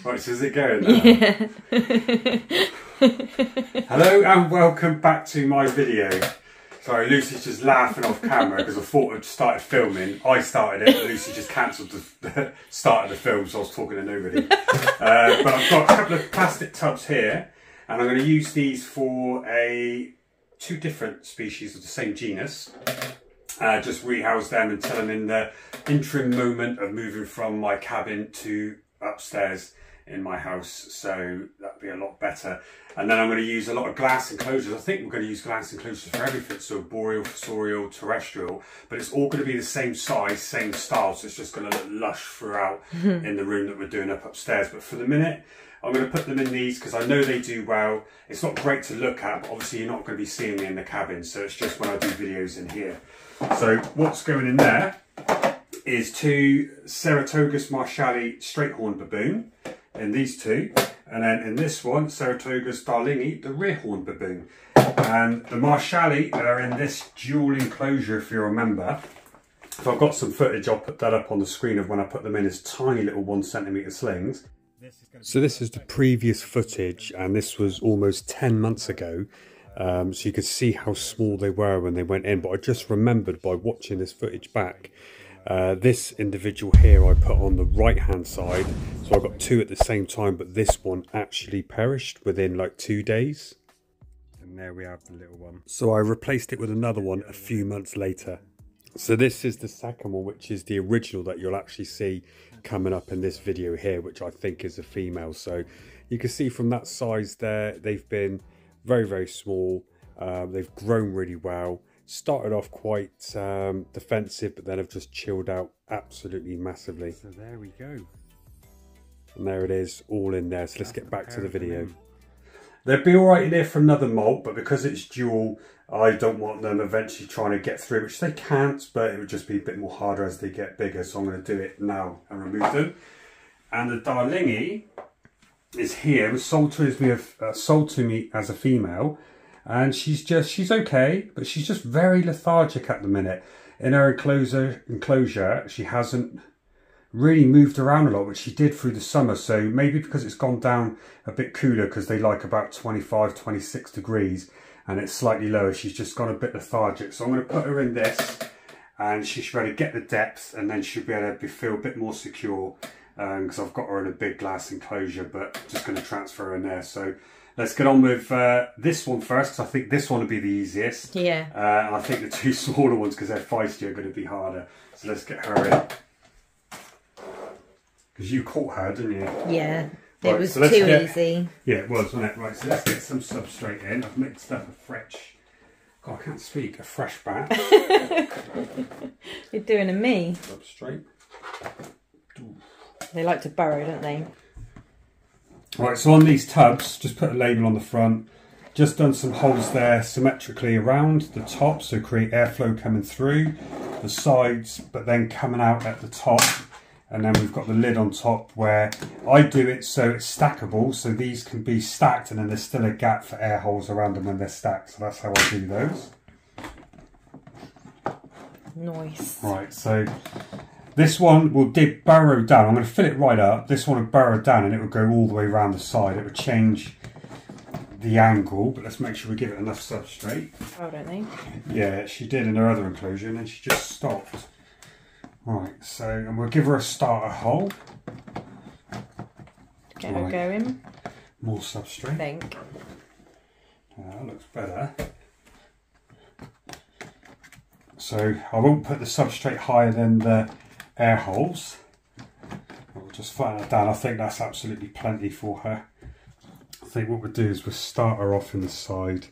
Right, so is it going now? Yeah. Hello and welcome back to my video. Sorry, Lucy's just laughing off camera because I thought I'd started filming. I started it, but Lucy just cancelled the start of the film, so I was talking to nobody. But I've got a couple of plastic tubs here, and I'm going to use these for two different species of the same genus. Just rehouse them until I'm in the interim moment of moving from my cabin to upstairs in my house, so that'll be a lot better. And then I'm going to use a lot of glass enclosures. I think we're going to use glass enclosures for everything, so boreal, fossorial, terrestrial, but it's all going to be the same size, same style, so it's just going to look lush throughout in the room that we're doing up upstairs. But for the minute, I'm going to put them in these because I know they do well. It's not great to look at, but obviously you're not going to be seeing me in the cabin, so it's just when I do videos in here. So what's going in there is two Ceratogyrus Marshalli straight horn baboon in these two, and then in this one Ceratogyrus Darlingi, the rear horn baboon. And the Marshalli are in this dual enclosure, if you remember. If I've got some footage, I'll put that up on the screen of when I put them in as tiny little 1 centimetre slings. So this is the previous footage, and this was almost 10 months ago. So you could see how small they were when they went in, but I just remembered by watching this footage back, this individual here I put on the right hand side, so I got two at the same time, but this one actually perished within like 2 days. And there we have the little one. So I replaced it with another one a few months later. So this is the second one, which is the original that you'll actually see coming up in this video here, which I think is a female. So you can see from that size there, they've been very, very small. They've grown really well. Started off quite defensive, but then have just chilled out absolutely massively. So there we go. And there it is, all in there. So let's get back to the video. They'd be all right in there for another molt, but because it's dual, I don't want them eventually trying to get through, which they can't, but it would just be a bit more harder as they get bigger. So I'm going to do it now and remove them. And the Darlingi is here. It was sold to me as a female, and she's okay, but she's just very lethargic at the minute. In her enclosure, she hasn't really moved around a lot, which she did through the summer. So maybe because it's gone down a bit cooler, because they like about 25, 26 degrees, and it's slightly lower, she's just gone a bit lethargic. So I'm going to put her in this, and she should be able to get the depth, and then she'll be able to feel a bit more secure, because I've got her in a big glass enclosure, but just going to transfer her in there. So let's get on with this one first, because I think this one will be the easiest. Yeah. And I think the two smaller ones, because they're feisty, are going to be harder. So let's get her in. Because you caught her, didn't you? Yeah. Right, it was too easy. Yeah, it was, wasn't it? Right, so let's get some substrate in. I've mixed up a fresh... God, I can't speak. A fresh batch. You're doing a me. Substrate. They like to burrow, don't they? Right, so on these tubs, just put a label on the front. Just done some holes there symmetrically around the top, so create airflow coming through the sides, but then coming out at the top. And then we've got the lid on top, where I do it so it's stackable, so these can be stacked and then there's still a gap for air holes around them when they're stacked. So that's how I do those. Nice. Right, so this one will burrow down. I'm going to fill it right up. This one will burrow down and it will go all the way around the side. It will change the angle, but let's make sure we give it enough substrate. Oh, don't they? Yeah, she did in her other enclosure, and then she just stopped. Right, so, and we'll give her a starter hole. Get her going. More substrate. I think. That looks better. So I won't put the substrate higher than the air holes. We'll just flatten it down. I think that's absolutely plenty for her. I think what we'll do is we'll start her off in the side.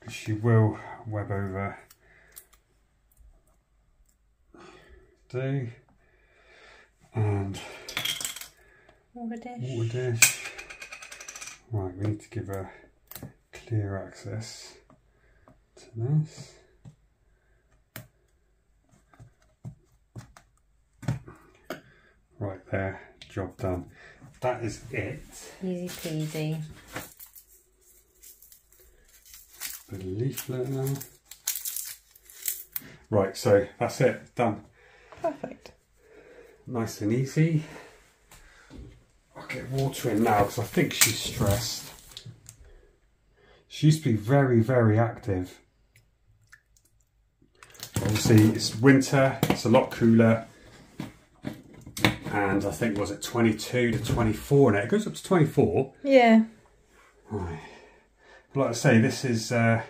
She will web over. And water dish. Right, we need to give her clear access to this. Right there, job done. That is it. Easy peasy. The leaflet now. Right, so that's it, done. Perfect. Nice and easy. I'll get water in now because I think she's stressed. She used to be very, very active. Obviously it's winter, it's a lot cooler. And I think, was it 22 to 24 now? It goes up to 24. Yeah. Right. Like I say, this is a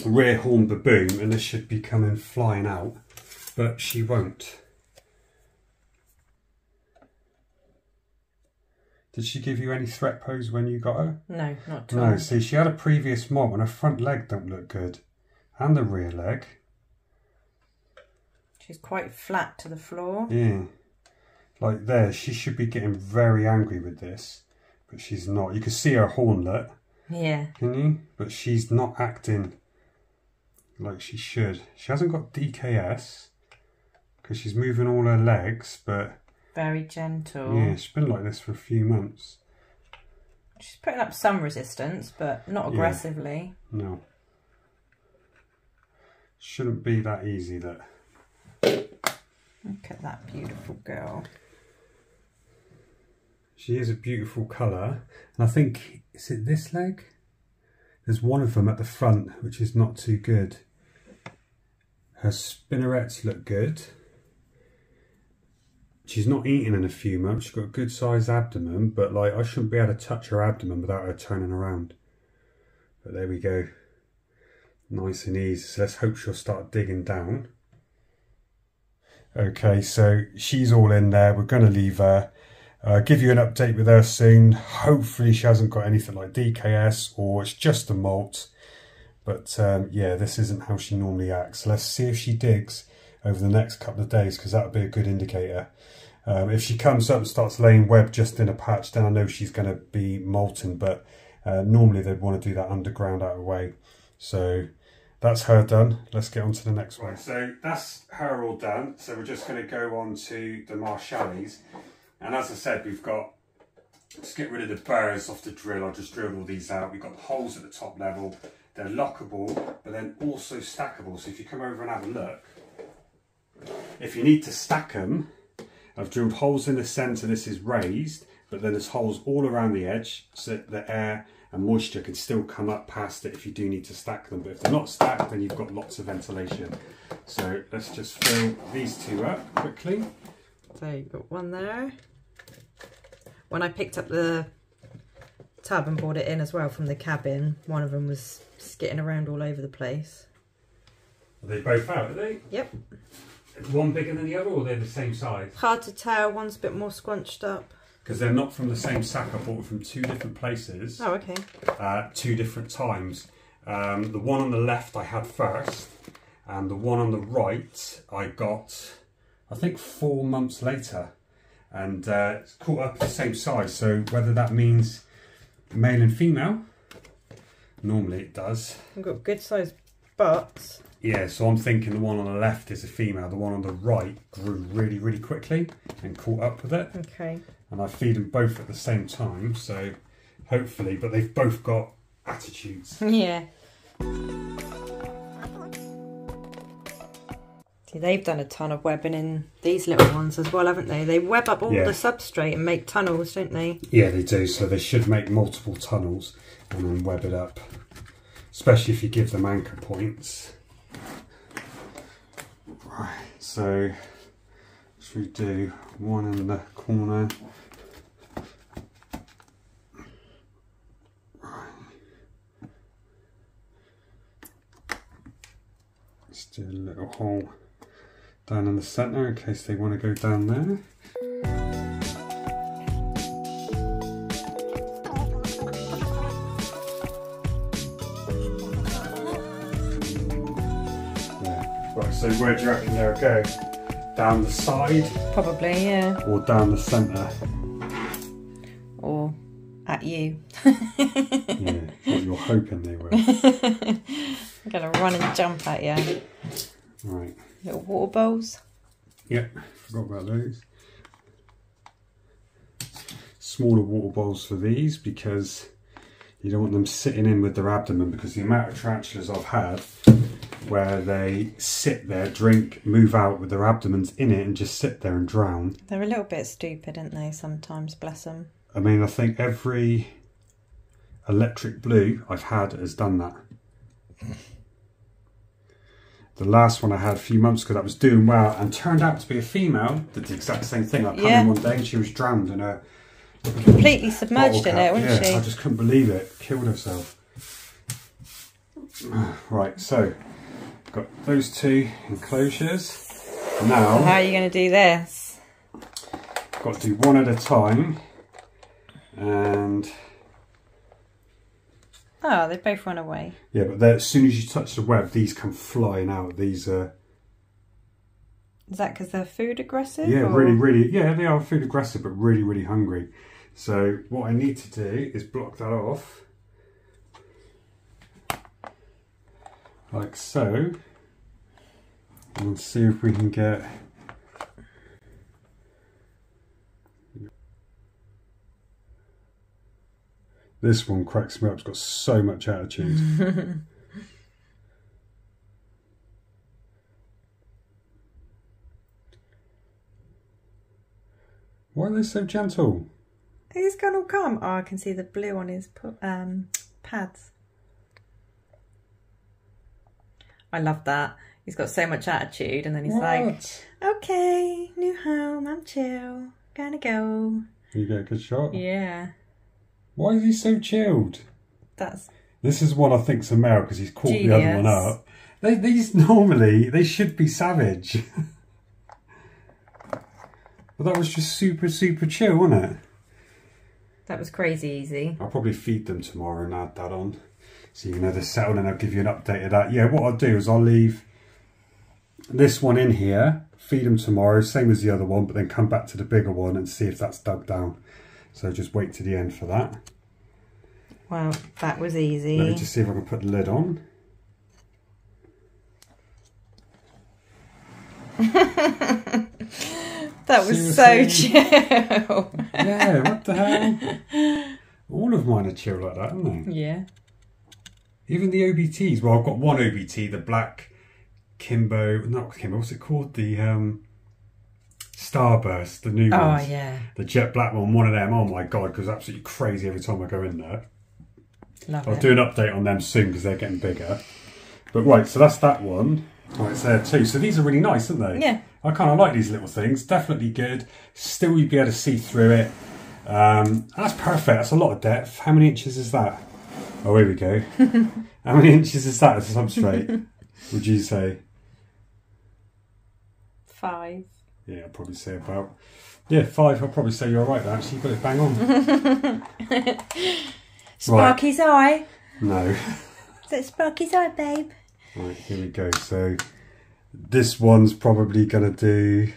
rear horn baboon and this should be coming flying out, but she won't. Did she give you any threat pose when you got her? No, not at all. No, see, she had a previous mob and her front leg don't look good. And the rear leg. She's quite flat to the floor. Yeah. Like there, she should be getting very angry with this, but she's not. You can see her hornlet. Yeah. Can you? But she's not acting like she should. She hasn't got DKS because she's moving all her legs, but very gentle. yeah, she's been like this for a few months. She's putting up some resistance, but not aggressively. Yeah. No. Shouldn't be that easy, that. Look at that beautiful girl. She is a beautiful colour. And I think, is it this leg? There's one of them at the front, which is not too good. Her spinnerets look good. She's not eaten in a few months. She's got a good sized abdomen, but like I shouldn't be able to touch her abdomen without her turning around. But there we go. Nice and easy. So let's hope she'll start digging down. Okay, so she's all in there. We're going to leave her. Give you an update with her soon. Hopefully she hasn't got anything like DKS or it's just a molt. But yeah, this isn't how she normally acts. Let's see if she digs over the next couple of days, because that would be a good indicator. If she comes up and starts laying web just in a patch, then I know she's going to be molten. But normally they'd want to do that underground out of the way. So that's her done. Let's get on to the next one. Right, so that's her all done. So we're just going to go on to the Marshallis. And as I said, we've got, just get rid of the burrs off the drill. I just drilled all these out. We've got the holes at the top level. They're lockable, but then also stackable. So if you come over and have a look, if you need to stack them, I've drilled holes in the centre. This is raised, but then there's holes all around the edge so that the air and moisture can still come up past it if you do need to stack them. But if they're not stacked, then you've got lots of ventilation. So let's just fill these two up quickly. So you've got one there. When I picked up the tub and brought it in as well from the cabin, one of them was skitting around all over the place. Are they both out, are they? Yep. One bigger than the other, or they're the same size? Hard to tell, one's a bit more scrunched up. Because they're not from the same sack. I bought from two different places. Oh, okay. Two different times. The one on the left I had first, and the one on the right I got, I think 4 months later. And it's caught up the same size, so whether that means male and female, normally it does. I've got good sized butts. Yeah, so I'm thinking the one on the left is a female, the one on the right grew really, really quickly and caught up with it. Okay. And I feed them both at the same time, so hopefully, but they've both got attitudes. Yeah. See, they've done a ton of webbing in these little ones as well, haven't they? They web up all the substrate and make tunnels, don't they? Yeah, they do. So they should make multiple tunnels and then web it up, especially if you give them anchor points. Right, so should we do one in the corner? Let's do a little hole down in the centre in case they want to go down there. Yeah. Right, so where do you reckon they'll go? Down the side? Probably, yeah. Or down the centre? Or at you. Yeah, what you're hoping they will. I'm going to run and jump at you. Right. Little water bowls. Yep, forgot about those. Smaller water bowls for these because you don't want them sitting in with their abdomen, because the amount of tarantulas I've had where they sit there, drink, move out with their abdomens in it and just sit there and drown. They're a little bit stupid, aren't they, sometimes, bless them. I mean, I think every electric blue I've had has done that. The last one I had a few months ago that was doing well and turned out to be a female, did the exact same thing. I come in one day and she was drowned in a... Completely submerged in it, wasn't she? I just couldn't believe it. Killed herself. Right, so got those two enclosures. Now, so how are you going to do this? Got to do one at a time, and oh, they both run away. Yeah, but as soon as you touch the web, these come flying out. These are. Is that because they're food aggressive? Yeah, really, yeah, they are food aggressive, but really hungry. So what I need to do is block that off. Like so. And see if we can get... This one cracks me up, it's got so much attitude. Why are they so gentle? He's gone all calm. Oh, I can see the blue on his pads. I love that. He's got so much attitude, and then he's like, okay, new home, I'm chill, gonna go. You get a good shot? Yeah. Why is he so chilled? This is one I think's a male because he's caught the other one up. These normally, they should be savage. But that was just super chill, wasn't it? That was crazy easy. I'll probably feed them tomorrow and add that on. So you can have this settled and I'll give you an update of that. Yeah, what I'll do is I'll leave this one in here, feed them tomorrow, same as the other one, but then come back to the bigger one and see if that's dug down. So just wait to the end for that. Well, that was easy. Let me just see if I can put the lid on. That was so chill. Yeah, what the hell? All of mine are chill like that, aren't they? Yeah. Even the OBTs. Well, I've got one OBT, the black not Kimbo, what's it called? The Starburst, the new ones. Oh, yeah. The jet black one of them. Oh my God, because absolutely crazy every time I go in there. Love I'll it. do an update on them soon because they're getting bigger. But right, so that's that one. Right, it's there too. So these are really nice, aren't they? Yeah. I kind of like these little things. Definitely good. Still, you'd be able to see through it. That's perfect. That's a lot of depth. How many inches is that? Oh, here we go. How many inches is that as a substrate, would you say? 5. Yeah, I'd probably say about... Yeah, 5. I'll probably say you're all right there. Actually, you got it bang on. Sparky's eye. No. Is it Sparky's eye, babe? Right, here we go. So this one's probably going to do...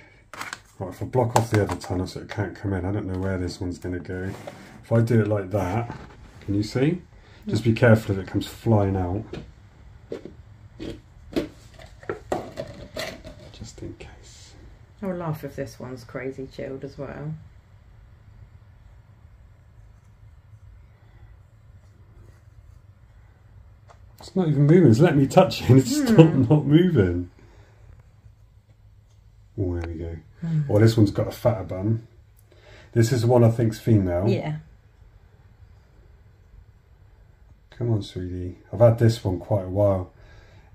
Right, if I block off the other tunnel so it can't come in, I don't know where this one's going to go. If I do it like that, can you see? Just be careful if it comes flying out. Just in case. I'll laugh if this one's crazy chilled as well. It's not even moving. It's letting me touch it and it's still not moving. Oh, there we go. Well, this one's got a fatter bum. This is the one I think's female. Yeah. Come on, sweetie. I've had this one quite a while.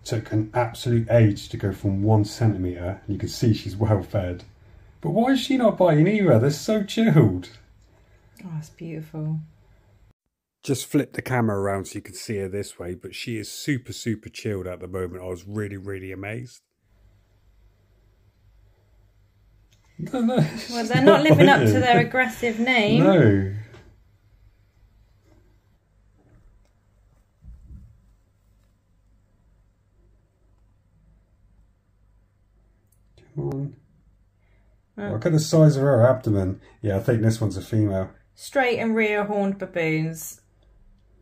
It took an absolute age to go from 1 centimetre, and you can see she's well fed. But why is she not biting either? They're so chilled. Oh, that's beautiful. Just flip the camera around so you can see her this way, but she is super chilled at the moment. I was really amazed. No, well, they're not living up to their aggressive name. No. Come on. Look at the size of her abdomen. Yeah, I think this one's a female. Straight and rear horned baboons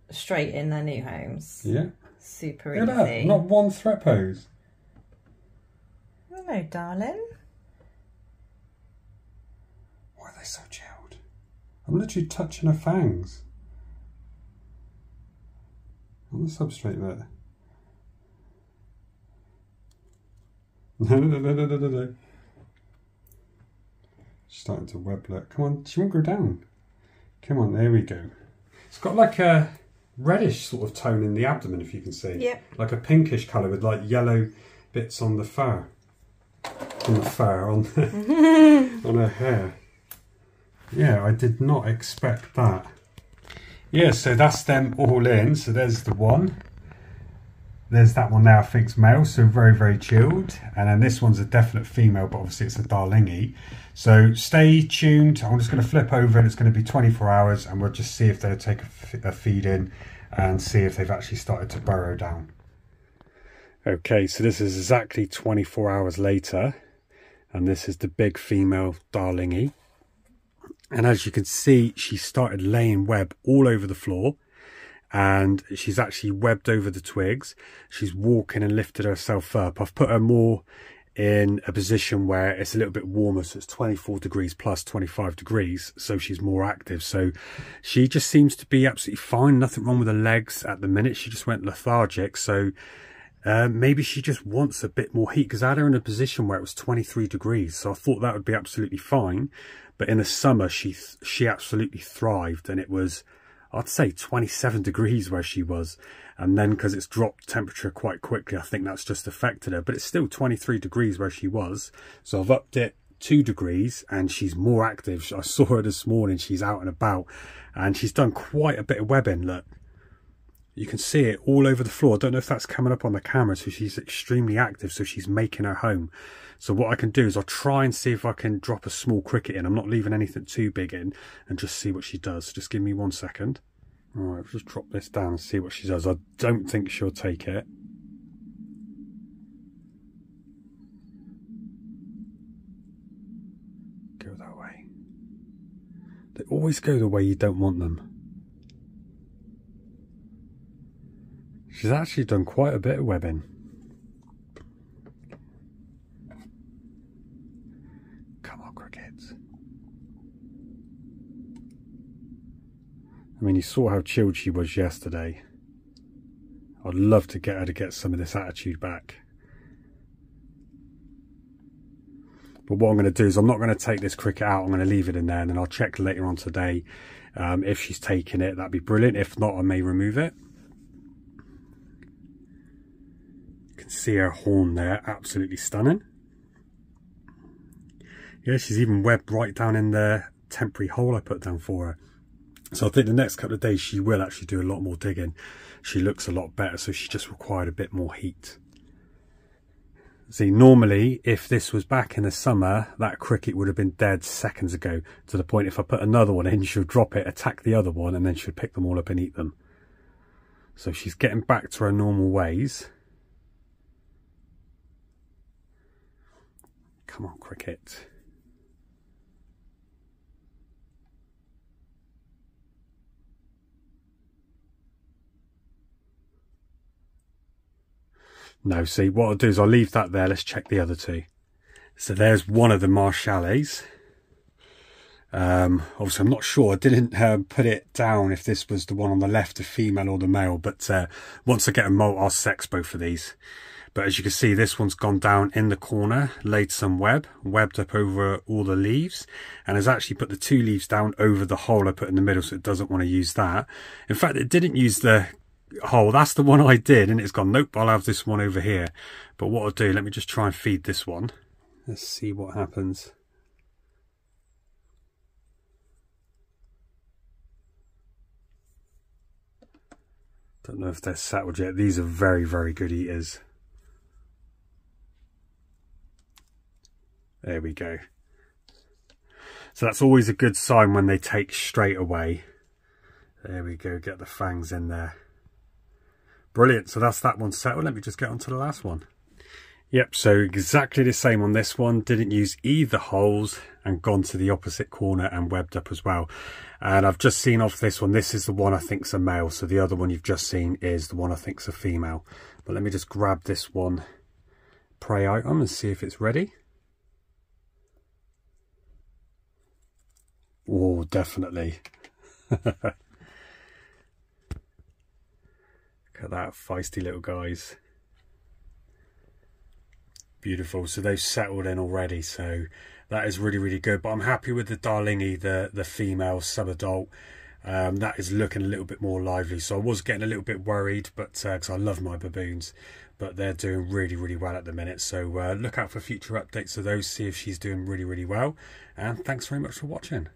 straight in their new homes. Yeah. Super Look at easy. that. Not one threat pose. Hello, darling. Why are they so chilled? I'm literally touching her fangs. On the substrate there. No. Starting to weblet. Come on, she won't go down. Come on, there we go. It's got like a reddish sort of tone in the abdomen, if you can see. Yeah. Like a pinkish colour with like yellow bits on the fur. On her hair. Yeah, I did not expect that. Yeah, so that's them all in. So there's the one. There's that one there, I think's male, so very, very chilled. And then this one's a definite female, but obviously it's a Darlingi. So stay tuned. I'm just going to flip over and it's going to be 24 hours and we'll just see if they'll take a feed in and see if they've actually started to burrow down. Okay, so this is exactly 24 hours later. And this is the big female Darlingi. And as you can see, she started laying web all over the floor. And she's actually webbed over the twigs. She's walking and lifted herself up. I've put her more in a position where it's a little bit warmer, so it's 24 degrees plus 25 degrees, so she's more active. So she just seems to be absolutely fine. Nothing wrong with her legs at the minute. She just went lethargic, so maybe she just wants a bit more heat, because I had her in a position where it was 23 degrees, so I thought that would be absolutely fine. But in the summer she absolutely thrived, and it was, I'd say, 27 degrees where she was. And then because it's dropped temperature quite quickly, I think that's just affected her. But it's still 23 degrees where she was. So I've upped it 2 degrees and she's more active. I saw her this morning. She's out and about and she's done quite a bit of webbing. Look, you can see it all over the floor. I don't know if that's coming up on the camera. So she's extremely active. So she's making her home. So what I can do is I'll try and see if I can drop a small cricket in. I'm not leaving anything too big in, and just see what she does. Just give me 1 second. All right, just drop this down and see what she does. I don't think she'll take it. Go that way. They always go the way you don't want them. She's actually done quite a bit of webbing. Come on, crickets. I mean, you saw how chilled she was yesterday. I'd love to get her to get some of this attitude back. But what I'm going to do is I'm not going to take this cricket out. I'm going to leave it in there, and then I'll check later on today. If she's taken it, that'd be brilliant. If not, I may remove it. You can see her horn there, absolutely stunning. Yeah, she's even webbed right down in the temporary hole I put down for her. So I think the next couple of days she will actually do a lot more digging. She looks a lot better, so she just required a bit more heat. See, normally if this was back in the summer, that cricket would have been dead seconds ago, to the point if I put another one in, she'll drop it, attack the other one, and then she'll pick them all up and eat them. So she's getting back to her normal ways. Come on, cricket. No, see, what I'll do is I'll leave that there. Let's check the other two. So there's one of the Marshallis. Obviously, I'm not sure. I didn't put it down if this was the one on the left, the female or the male. But once I get a molt, I'll sex both of these. But as you can see, this one's gone down in the corner, laid some webbed up over all the leaves, and has actually put the 2 leaves down over the hole I put in the middle, so it doesn't want to use that. In fact, it didn't use the hole. That's the one I did, and it's gone, nope, I'll have this one over here. But what I'll do, let me just try and feed this one. Let's see what happens. Don't know if they're settled yet. These are very, very good eaters. There we go. So that's always a good sign when they take straight away. There we go, get the fangs in there. Brilliant, so that's that one settled. Let me just get on to the last one. Yep, so exactly the same on this one. Didn't use either holes and gone to the opposite corner and webbed up as well. And I've just seen off this one, this is the one I think's a male. So the other one you've just seen is the one I think's a female. But let me just grab this one prey item and see if it's ready. Oh, definitely. Look at that, feisty little guys. Beautiful. So they've settled in already, so that is really, really good. But I'm happy with the Darlingi, the female sub-adult. That is looking a little bit more lively. So I was getting a little bit worried, but because I love my baboons, but they're doing really, really well at the minute. So look out for future updates of those, see if she's doing really, really well. And thanks very much for watching.